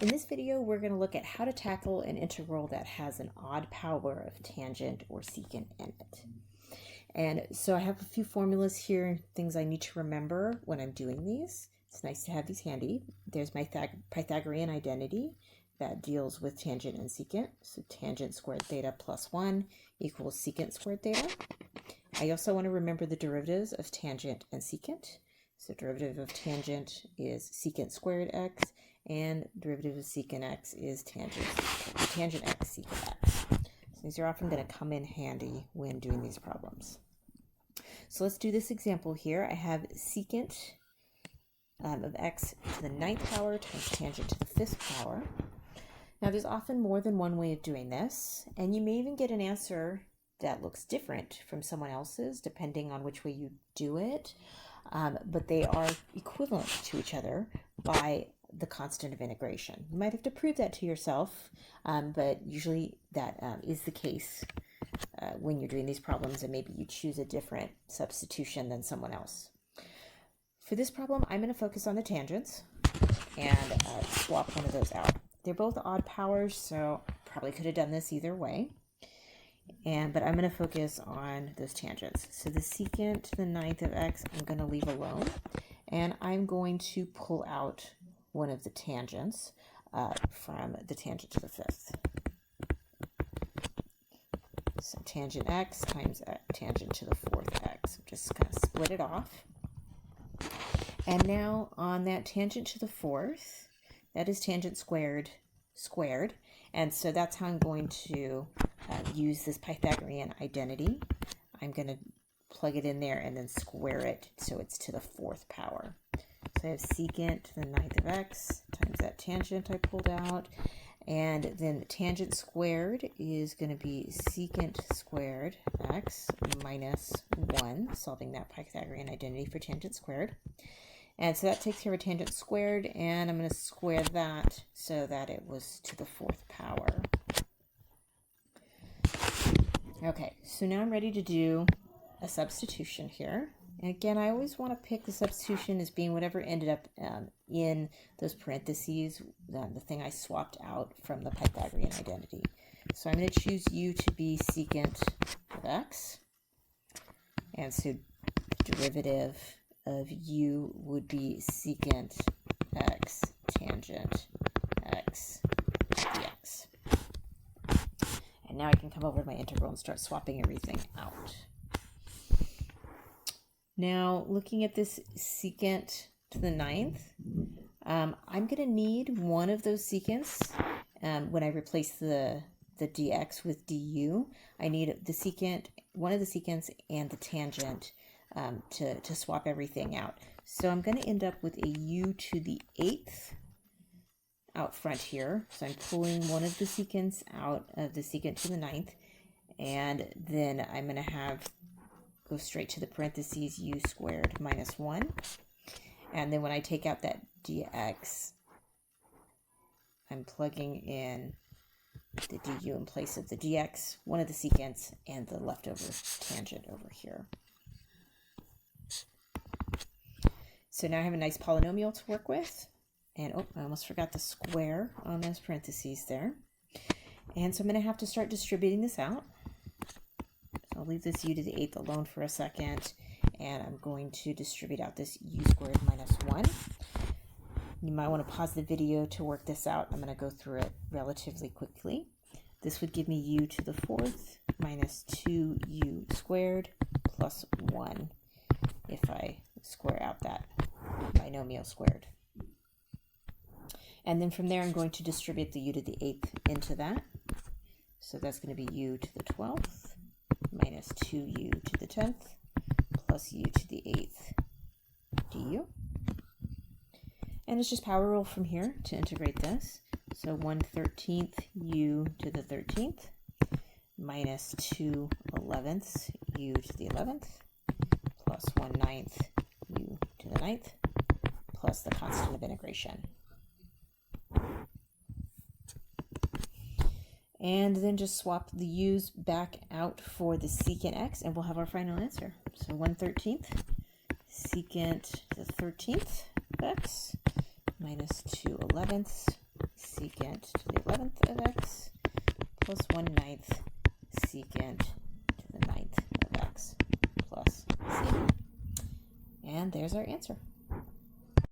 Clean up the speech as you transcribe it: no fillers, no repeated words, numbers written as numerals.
In this video, we're going to look at how to tackle an integral that has an odd power of tangent or secant in it. And so I have a few formulas here, things I need to remember when I'm doing these. It's nice to have these handy. There's my Pythagorean identity that deals with tangent and secant. So tangent squared theta plus 1 equals secant squared theta. I also want to remember the derivatives of tangent and secant. So derivative of tangent is secant squared x, and derivative of secant x is tangent x secant x. So these are often going to come in handy when doing these problems. So let's do this example here. I have secant of x to the 9th power times tangent to the 5th power. Now there's often more than one way of doing this, and you may even get an answer that looks different from someone else's depending on which way you do it, but they are equivalent to each other by the constant of integration. You might have to prove that to yourself, but usually that is the case when you're doing these problems, and maybe you choose a different substitution than someone else. For this problem, I'm going to focus on the tangents and swap one of those out. They're both odd powers, so probably could have done this either way. But I'm going to focus on those tangents. So the secant to the 9th of x, I'm going to leave alone. And I'm going to pull out one of the tangents from the tangent to the 5th. So tangent x times tangent to the 4th x. Just kind of split it off. And now on that tangent to the 4th, that is tangent squared. And so that's how I'm going to use this Pythagorean identity. I'm going to plug it in there and then square it so it's to the 4th power. So I have secant to the 9th of x times that tangent I pulled out. And then the tangent squared is going to be secant squared x minus 1, solving that Pythagorean identity for tangent squared. And so that takes care of a tangent squared, and I'm going to square that so that it was to the 4th power. Okay, so now I'm ready to do a substitution here. And again, I always want to pick the substitution as being whatever ended up in those parentheses, the thing I swapped out from the Pythagorean identity. So I'm going to choose u to be secant of x. And so derivative of u would be secant x tangent x dx. And now I can come over to my integral and start swapping everything out. Now, looking at this secant to the 9th, I'm going to need one of those secants when I replace the dx with du. I need the secant, one of the secants, and the tangent to swap everything out. So I'm going to end up with a u to the 8th out front here. So I'm pulling one of the secants out of the secant to the 9th, and then I'm going to go straight to the parentheses u squared minus 1. And then when I take out that dx, I'm plugging in the du in place of the dx, one of the secants, and the leftover tangent over here. So now I have a nice polynomial to work with. And oh, I almost forgot the square on those parentheses there. And so I'm going to have to start distributing this out. So I'll leave this u to the 8th alone for a second. And I'm going to distribute out this u squared minus 1. You might want to pause the video to work this out. I'm going to go through it relatively quickly. This would give me u to the 4th minus 2u squared plus 1 if I square out that binomial squared. And then from there, I'm going to distribute the u to the 8th into that. So that's going to be u to the 12th minus 2u to the 10th plus u to the 8th du. And it's just power rule from here to integrate this. So 1/13 u to the 13th minus 2/11 u to the 11th plus 1/9 u to the 9th plus the constant of integration. And then just swap the u's back out for the secant x, and we'll have our final answer. So 1/13 secant to the 13th x minus 2/11 secant to the 11th of x plus 1/9 secant to the 9th of x plus c. And there's our answer.